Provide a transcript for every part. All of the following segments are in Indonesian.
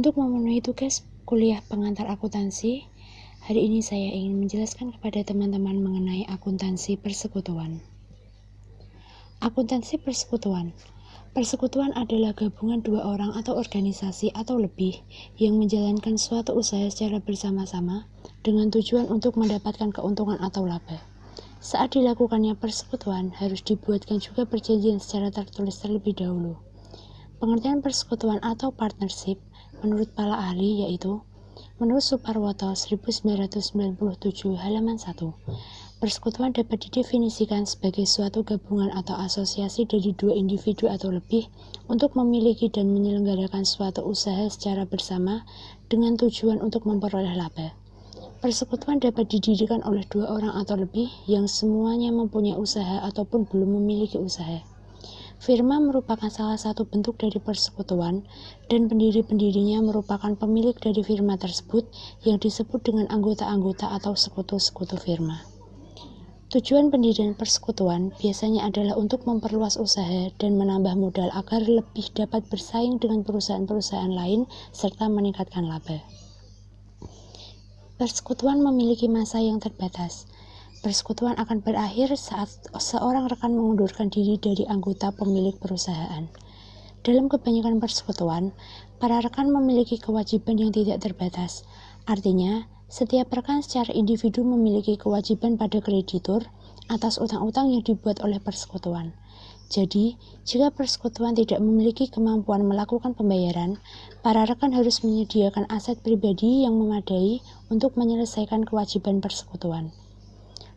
Untuk memenuhi tugas kuliah pengantar akuntansi, hari ini saya ingin menjelaskan kepada teman-teman mengenai akuntansi persekutuan. Akuntansi persekutuan. Persekutuan adalah gabungan dua orang atau organisasi atau lebih yang menjalankan suatu usaha secara bersama-sama dengan tujuan untuk mendapatkan keuntungan atau laba. Saat dilakukannya persekutuan, harus dibuatkan juga perjanjian secara tertulis terlebih dahulu. Pengertian persekutuan atau partnership menurut para ahli yaitu menurut Suparwoto 1997 halaman 1, persekutuan dapat didefinisikan sebagai suatu gabungan atau asosiasi dari dua individu atau lebih untuk memiliki dan menyelenggarakan suatu usaha secara bersama dengan tujuan untuk memperoleh laba. Persekutuan dapat didirikan oleh dua orang atau lebih yang semuanya mempunyai usaha ataupun belum memiliki usaha. Firma merupakan salah satu bentuk dari persekutuan dan pendiri-pendirinya merupakan pemilik dari firma tersebut yang disebut dengan anggota-anggota atau sekutu-sekutu firma. Tujuan pendirian persekutuan biasanya adalah untuk memperluas usaha dan menambah modal agar lebih dapat bersaing dengan perusahaan-perusahaan lain serta meningkatkan laba. Persekutuan memiliki masa yang terbatas. Persekutuan akan berakhir saat seorang rekan mengundurkan diri dari anggota pemilik perusahaan. Dalam kebanyakan persekutuan, para rekan memiliki kewajiban yang tidak terbatas. Artinya, setiap rekan secara individu memiliki kewajiban pada kreditur atas utang-utang yang dibuat oleh persekutuan. Jadi, jika persekutuan tidak memiliki kemampuan melakukan pembayaran, para rekan harus menyediakan aset pribadi yang memadai untuk menyelesaikan kewajiban persekutuan.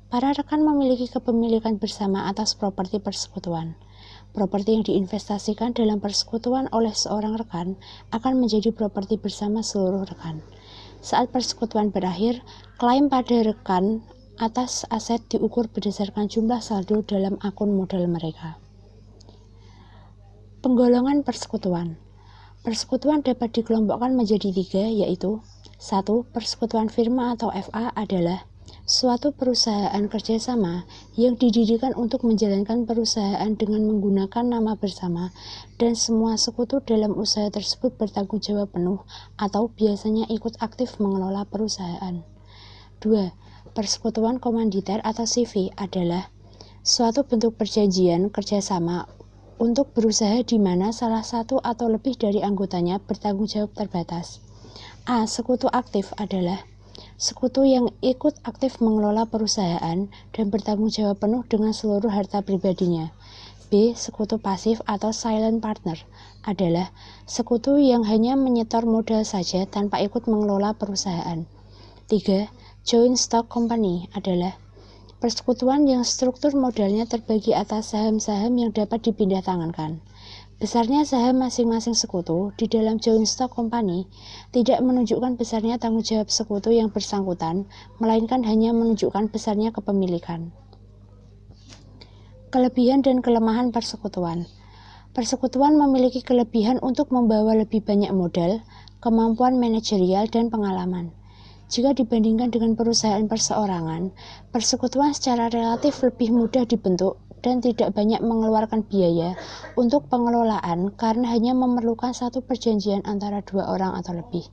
Para rekan memiliki kepemilikan bersama atas properti persekutuan. Properti yang diinvestasikan dalam persekutuan oleh seorang rekan akan menjadi properti bersama seluruh rekan. Saat persekutuan berakhir, klaim pada rekan atas aset diukur berdasarkan jumlah saldo dalam akun modal mereka. Penggolongan persekutuan. Persekutuan dapat dikelompokkan menjadi 3, yaitu 1. Persekutuan firma atau FA adalah suatu perusahaan kerjasama yang didirikan untuk menjalankan perusahaan dengan menggunakan nama bersama dan semua sekutu dalam usaha tersebut bertanggung jawab penuh atau biasanya ikut aktif mengelola perusahaan. 2. Persekutuan komanditer atau CV adalah suatu bentuk perjanjian kerjasama untuk berusaha di mana salah satu atau lebih dari anggotanya bertanggung jawab terbatas. A. Sekutu aktif adalah sekutu yang ikut aktif mengelola perusahaan dan bertanggung jawab penuh dengan seluruh harta pribadinya. B. Sekutu pasif atau silent partner adalah sekutu yang hanya menyetor modal saja tanpa ikut mengelola perusahaan. 3. Joint stock company adalah persekutuan yang struktur modalnya terbagi atas saham-saham yang dapat dipindah tangankan. Besarnya saham masing-masing sekutu di dalam joint stock company tidak menunjukkan besarnya tanggung jawab sekutu yang bersangkutan, melainkan hanya menunjukkan besarnya kepemilikan. Kelebihan dan kelemahan persekutuan. Persekutuan memiliki kelebihan untuk membawa lebih banyak modal, kemampuan manajerial, dan pengalaman. Jika dibandingkan dengan perusahaan perseorangan, persekutuan secara relatif lebih mudah dibentuk dan tidak banyak mengeluarkan biaya untuk pengelolaan karena hanya memerlukan satu perjanjian antara dua orang atau lebih.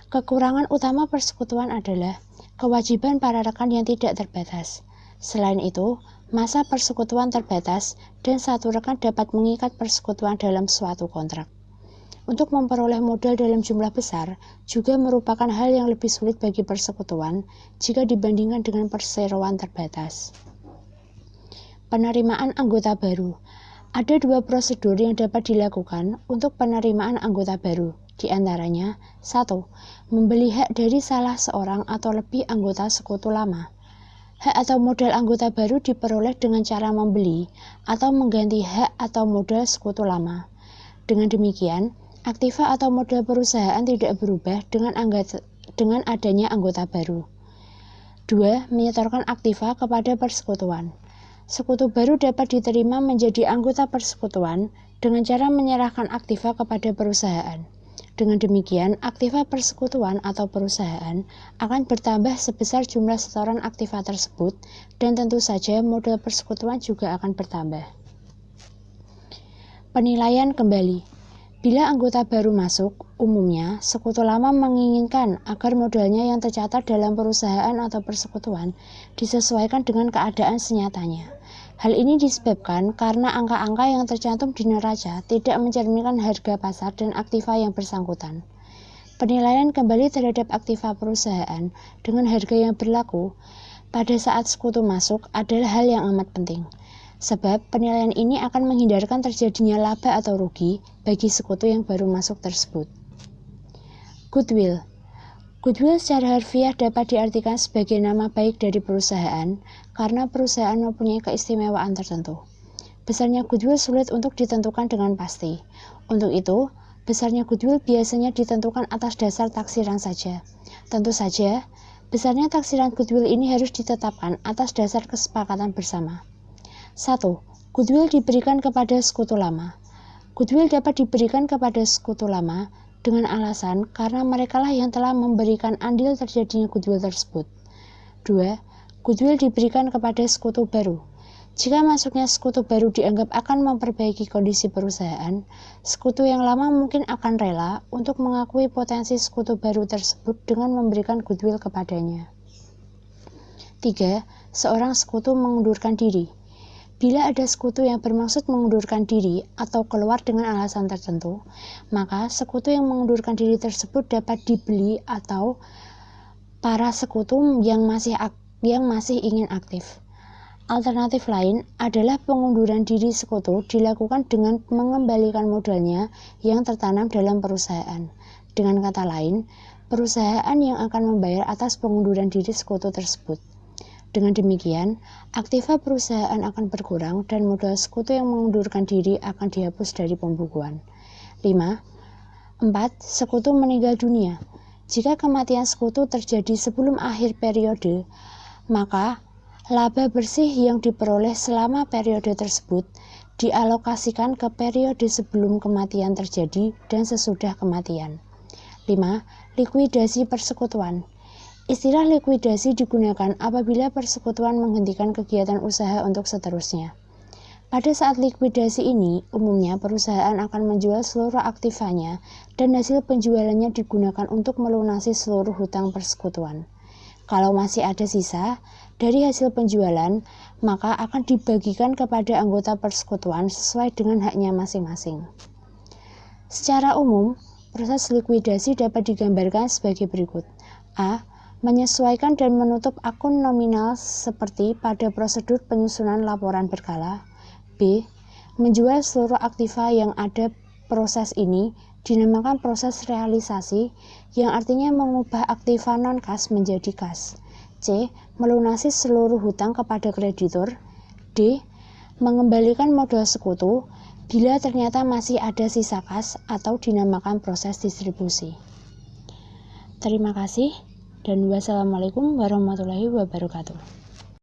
Kekurangan utama persekutuan adalah kewajiban para rekan yang tidak terbatas. Selain itu, masa persekutuan terbatas dan satu rekan dapat mengikat persekutuan dalam suatu kontrak. Untuk memperoleh modal dalam jumlah besar juga merupakan hal yang lebih sulit bagi persekutuan jika dibandingkan dengan perseroan terbatas. Penerimaan anggota baru. Ada 2 prosedur yang dapat dilakukan untuk penerimaan anggota baru. Di antaranya, 1. Membeli hak dari salah seorang atau lebih anggota sekutu lama. Hak atau modal anggota baru diperoleh dengan cara membeli atau mengganti hak atau modal sekutu lama. Dengan demikian, aktiva atau modal perusahaan tidak berubah dengan adanya anggota baru. 2. Menyetorkan aktiva kepada persekutuan. Sekutu baru dapat diterima menjadi anggota persekutuan dengan cara menyerahkan aktiva kepada perusahaan. Dengan demikian, aktiva persekutuan atau perusahaan akan bertambah sebesar jumlah setoran aktiva tersebut dan tentu saja modal persekutuan juga akan bertambah. Penilaian kembali. Bila anggota baru masuk, Umumnya, sekutu lama menginginkan agar modalnya yang tercatat dalam perusahaan atau persekutuan disesuaikan dengan keadaan senyatanya. Hal ini disebabkan karena angka-angka yang tercantum di neraca tidak mencerminkan harga pasar dan aktiva yang bersangkutan. Penilaian kembali terhadap aktiva perusahaan dengan harga yang berlaku pada saat sekutu masuk adalah hal yang amat penting. Sebab penilaian ini akan menghindarkan terjadinya laba atau rugi bagi sekutu yang baru masuk tersebut. Goodwill. Goodwill secara harfiah dapat diartikan sebagai nama baik dari perusahaan karena perusahaan mempunyai keistimewaan tertentu. Besarnya goodwill sulit untuk ditentukan dengan pasti. Untuk itu, besarnya goodwill biasanya ditentukan atas dasar taksiran saja. Tentu saja, besarnya taksiran goodwill ini harus ditetapkan atas dasar kesepakatan bersama. 1. Goodwill diberikan kepada sekutu lama. Goodwill dapat diberikan kepada sekutu lama dengan alasan karena merekalah yang telah memberikan andil terjadinya goodwill tersebut. 2. Goodwill diberikan kepada sekutu baru. Jika masuknya sekutu baru dianggap akan memperbaiki kondisi perusahaan, sekutu yang lama mungkin akan rela untuk mengakui potensi sekutu baru tersebut dengan memberikan goodwill kepadanya. 3. Seorang sekutu mengundurkan diri. Bila ada sekutu yang bermaksud mengundurkan diri atau keluar dengan alasan tertentu, maka sekutu yang mengundurkan diri tersebut dapat dibeli atau para sekutu yang masih ingin aktif. Alternatif lain adalah pengunduran diri sekutu dilakukan dengan mengembalikan modalnya yang tertanam dalam perusahaan. Dengan kata lain, perusahaan yang akan membayar atas pengunduran diri sekutu tersebut. Dengan demikian, aktiva perusahaan akan berkurang dan modal sekutu yang mengundurkan diri akan dihapus dari pembukuan. 5. 4. Sekutu meninggal dunia. Jika kematian sekutu terjadi sebelum akhir periode, maka laba bersih yang diperoleh selama periode tersebut dialokasikan ke periode sebelum kematian terjadi dan sesudah kematian. 5. Likuidasi persekutuan. Istilah likuidasi digunakan apabila persekutuan menghentikan kegiatan usaha untuk seterusnya. Pada saat likuidasi ini, umumnya perusahaan akan menjual seluruh aktivanya dan hasil penjualannya digunakan untuk melunasi seluruh hutang persekutuan. Kalau masih ada sisa dari hasil penjualan, maka akan dibagikan kepada anggota persekutuan sesuai dengan haknya masing-masing. Secara umum, proses likuidasi dapat digambarkan sebagai berikut. A. Menyesuaikan dan menutup akun nominal seperti pada prosedur penyusunan laporan berkala. B. Menjual seluruh aktiva yang ada. Proses ini dinamakan proses realisasi, yang artinya mengubah aktiva non-kas menjadi kas. C. Melunasi seluruh hutang kepada kreditur. D. Mengembalikan modal sekutu bila ternyata masih ada sisa kas atau dinamakan proses distribusi. Terima kasih. Dan wassalamualaikum warahmatullahi wabarakatuh.